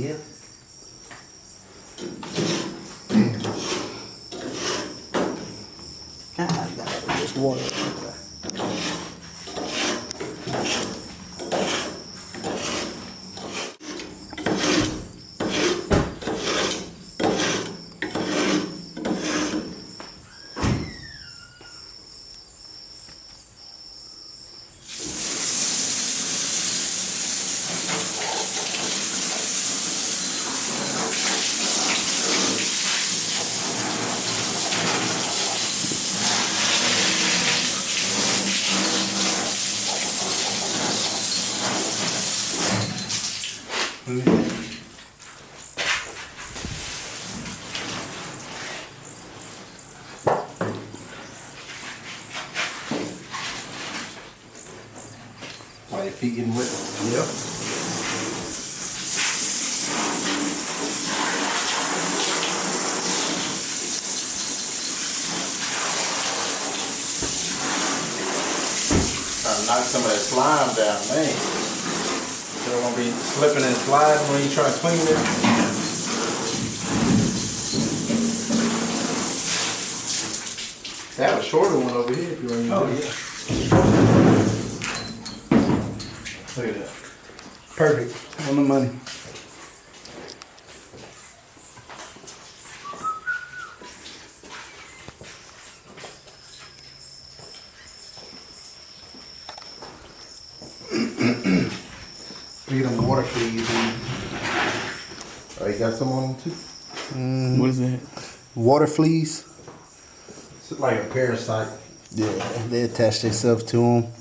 Yeah. God, that just water. Why your feet getting wet? Yep. Trying to knock some of that slime down, man. So it won't be slipping and sliding when you try to clean it. They have a shorter one over here if you want to use it. Look at that. Perfect. On the money. Look at them water fleas. Oh, you got some on them too? What is that? Water fleas. It's like a parasite. Yeah, they attach themselves to them.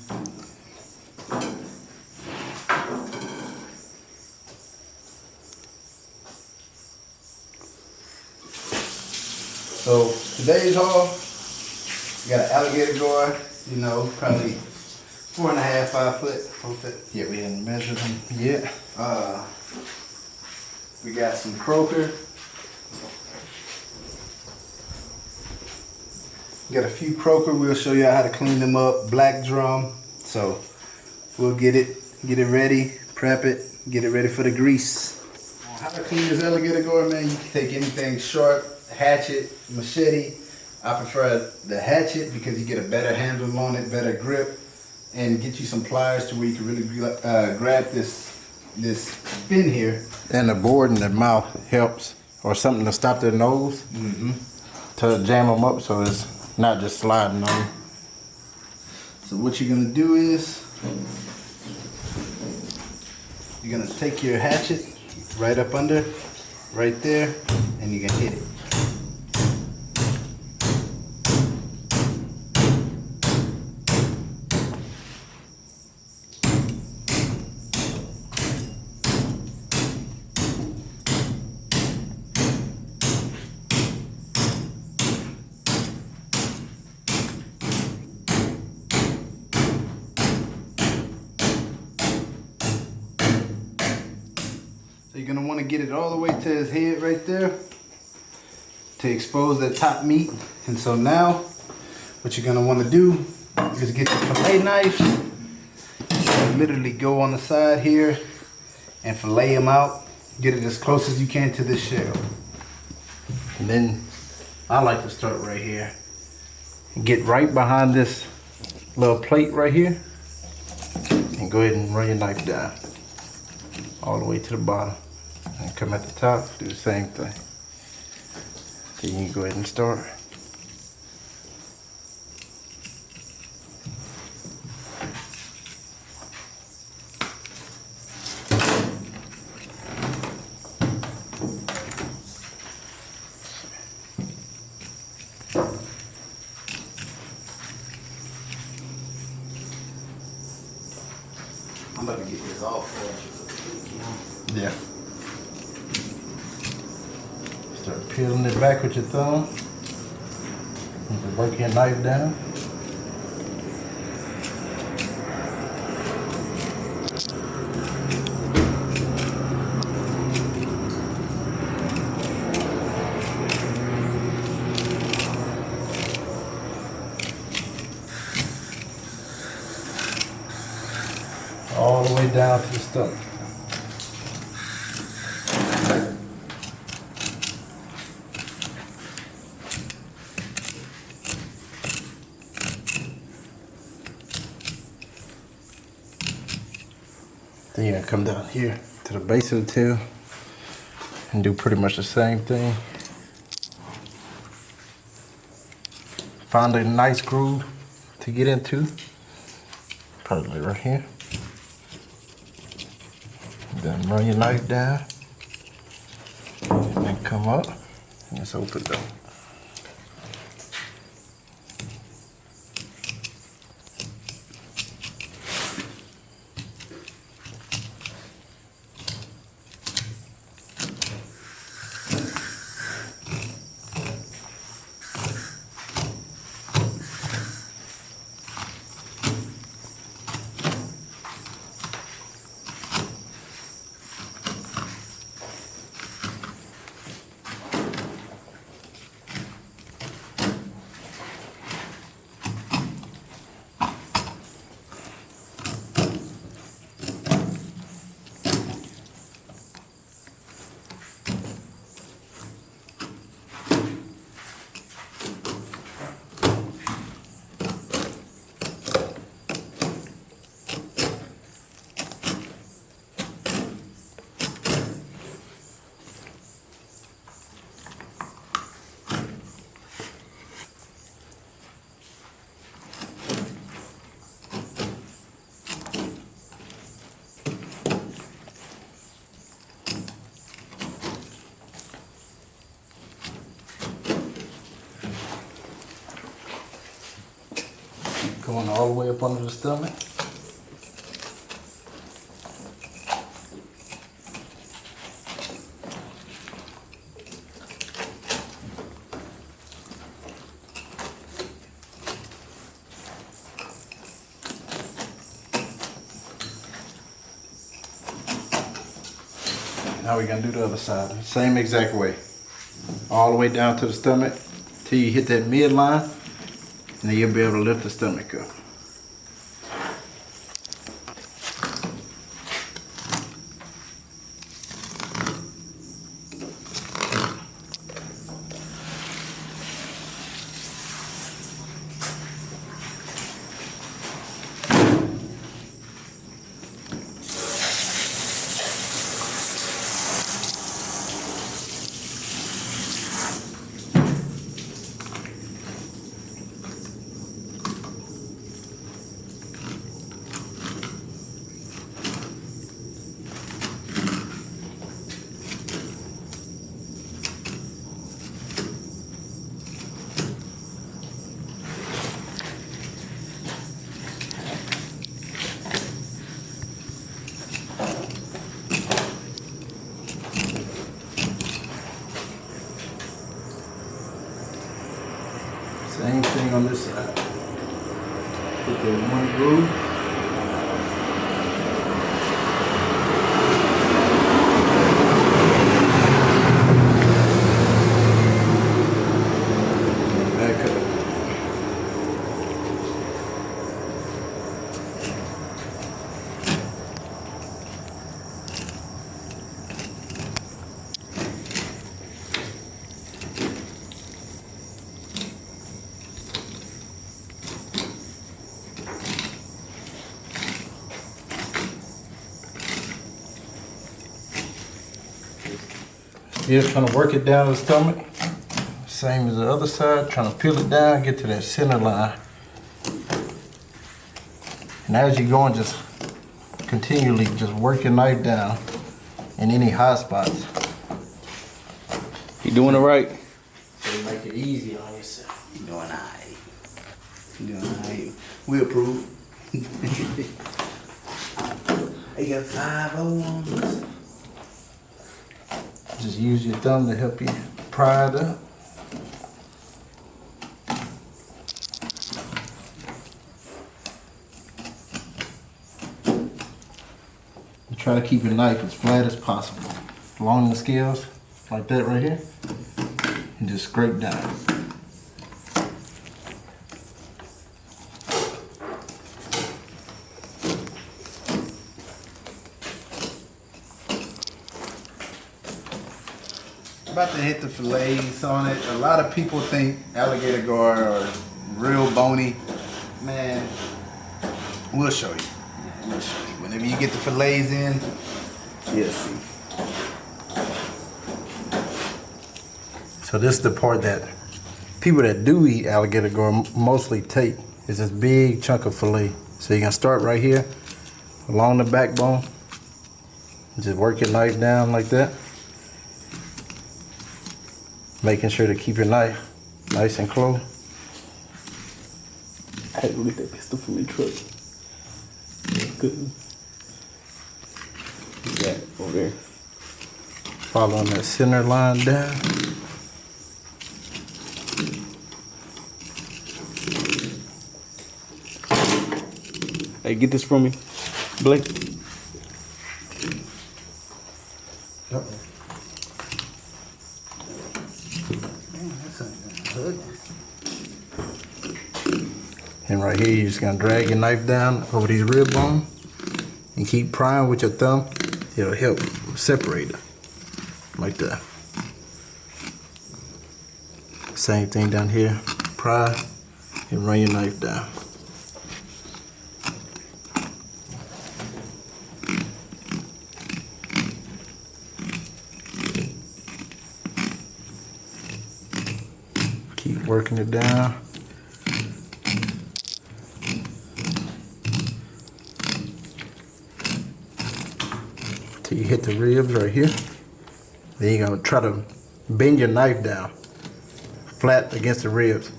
So today's haul, we got an alligator gar, you know, probably 4.5, 5 foot. Yeah, we didn't measure them yet. We got some croaker. We got a few croaker. We'll show you how to clean them up. Black drum. So we'll get it ready, prep it, get it ready for the grease. How to clean this alligator gar, man? You can take anything sharp, hatchet, machete. I prefer the hatchet because you get a better handle on it, better grip, and get you some pliers to where you can really grab this fin here. And the board in their mouth helps, or something to stop their nose, to jam them up so it's not just sliding on you. So what you're gonna do is, you're gonna take your hatchet right up under, right there, and you're gonna hit it. So you're gonna wanna get it all the way to his head right there to expose that top meat. And so now, what you're gonna wanna do is get your fillet knife. And literally go on the side here and fillet them out. Get it as close as you can to this shell. And then I like to start right here. And get right behind this little plate right here. And go ahead and run your knife down all the way to the bottom, and come at the top, do the same thing. So you can go ahead and start. I'm about to get this off for you. Yeah. Start peeling it back with your thumb. You can work your knife down. All the way down to the stomach. you're gonna come down here to the base of the tail and do pretty much the same thing. Find a nice groove to get into. Probably right here. Then run your knife down. And then come up. And just open it up. Going all the way up under the stomach. Now we're gonna do the other side. Same exact way. All the way down to the stomach till you hit that midline. And then you'll be able to lift the stomach up. Same thing on this side. Put that one groove. Back up. Still trying to work it down the stomach. Same as the other side, trying to peel it down, get to that center line. And as you're going, just continually just work your knife down in any hot spots. You doing it right? So you make it easy on yourself. You doing alright. You doing alright. We approve. I got 5 on. Just use your thumb to help you pry it up. And try to keep your knife as flat as possible. Along the scales, like that right here. And just scrape down. About to hit the fillets on it. A lot of people think alligator gar are real bony. Man, we'll show you. We'll show you. Whenever you get the fillets in, Yes. See. So this is the part that people that do eat alligator gar mostly take, is this big chunk of fillet. So you're gonna start right here along the backbone. Just work your knife down like that. Making sure to keep your knife nice and close. I had to get that pistol from the truck. Good. Yeah, over there. Following that center line down. Hey, get this from me, Blake. Yep. And right here, you're just gonna drag your knife down over these rib bones and keep prying with your thumb. It'll help separate it, like that. Same thing down here. Pry and run your knife down. Keep working it down. Till you hit the ribs right here. Then you're gonna try to bend your knife down flat against the ribs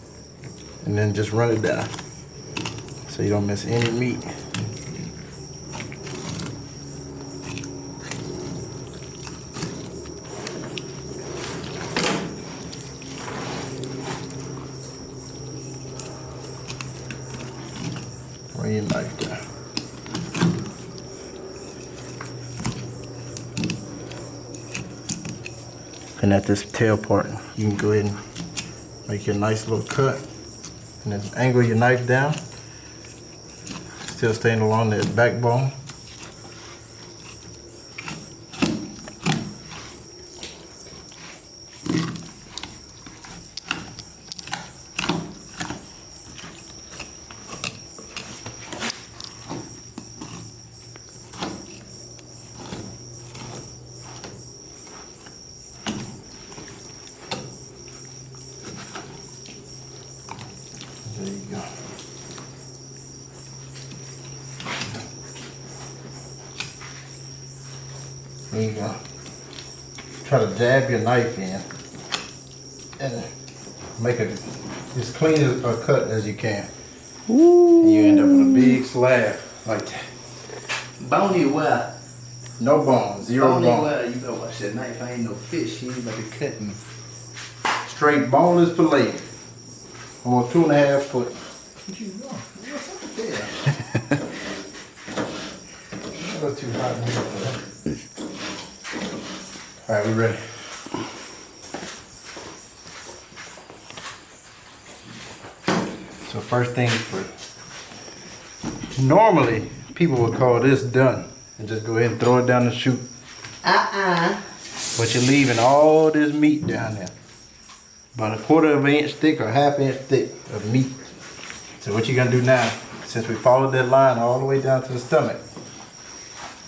and then just run it down so you don't miss any meat. Run your knife down. And at this tail part, you can go ahead and make your nice little cut. And then angle your knife down. Still staying along that backbone. There you go. There you go. Try to dab your knife in and make it as clean a cut as you can. Ooh. And you end up with a big slab like that. bony well. No bones, zero Bony bone. well. You better watch that knife. I ain't no fish. You ain't about to cut me. Straight boneless fillet. Almost 2.5 foot. What you doing? What's up there? That was too hot in here for that. Alright, we ready. So first things first. Normally, people would call this done and just go ahead and throw it down the chute. But you're leaving all this meat down there. About 1/4 inch thick or 1/2 inch thick of meat. So what you're gonna do now, since we followed that line all the way down to the stomach,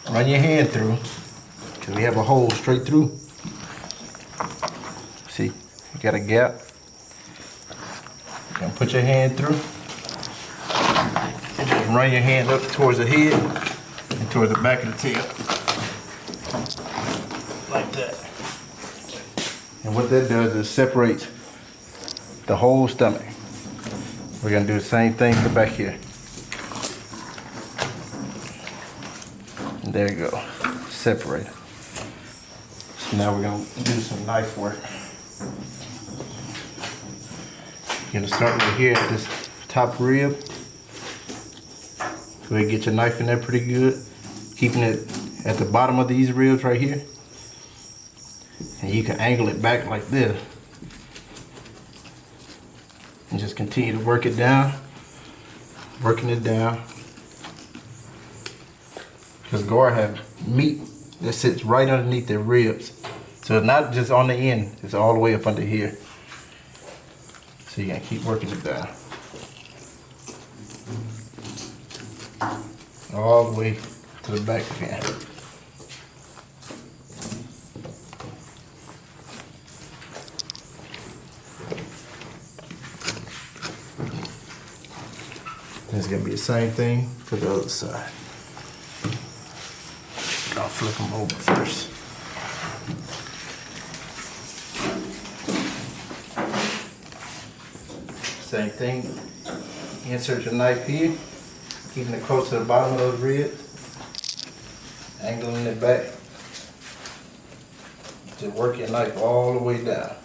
run your hand through, because we have a hole straight through. See, you got a gap. You're gonna put your hand through, and just run your hand up towards the head and towards the back of the tail. Like that. And what that does is separates the whole stomach. We're gonna do the same thing to the back here. And there you go, separate it. So now we're gonna do some knife work. You're gonna start right here at this top rib. Go ahead and get your knife in there pretty good. Keeping it at the bottom of these ribs right here. And you can angle it back like this. And just continue to work it down. Working it down. Because gar have meat that sits right underneath their ribs. So it's not just on the end, it's all the way up under here. So you gotta keep working it down. All the way to the back fin. It's gonna be the same thing for the other side. I'll flip them over first. Same thing. Insert your knife here, keeping it close to the bottom of those ribs, angling it back. Just work your knife all the way down.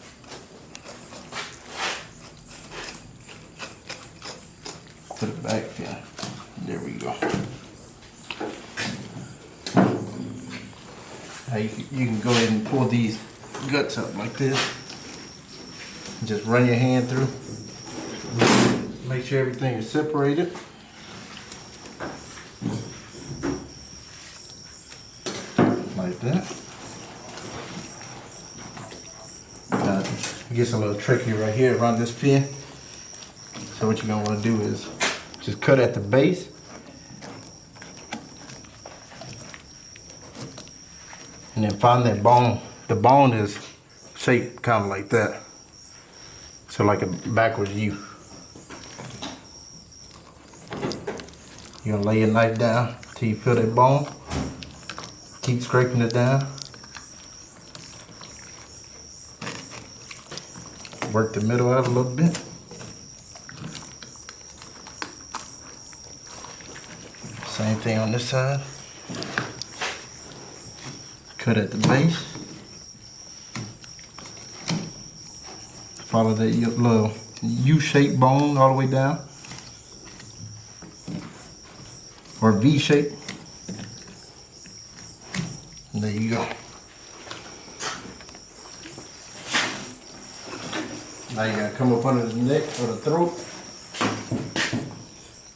To the back fin. There we go. Now you can go ahead and pull these guts up like this. Just run your hand through. Make sure everything is separated. Like that. Now, it gets a little tricky right here around this fin. So what you're gonna wanna do is just cut at the base. And then find that bone. The bone is shaped kind of like that. So like a backwards U. You're gonna lay your knife down till you feel that bone. Keep scraping it down. Work the middle out a little bit. Same thing on this side. Cut at the base. Follow that little U-shaped bone all the way down. Or V-shape. There you go. Now you gotta come up under the neck or the throat.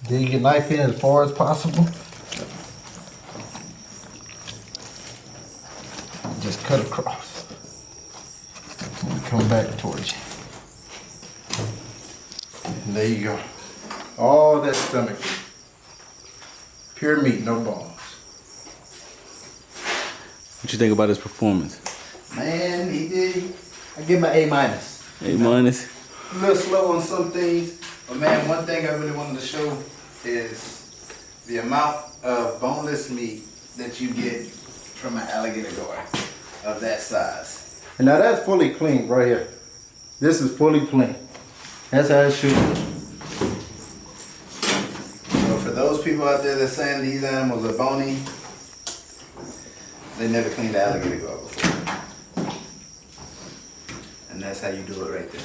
Dig your knife in as far as possible. Just cut across. And come back towards you. And there you go. All that stomach. Pure meat, no bones. What you think about his performance? Man, he did. I give him an A minus. A minus. A little slow on some things, but man, one thing I really wanted to show is the amount of boneless meat that you get from an alligator gar of that size. And now that's fully clean right here. This is fully clean. That's how it should be. So for those people out there that's saying these animals are bony, they never cleaned the alligator gar before. And that's how you do it right there.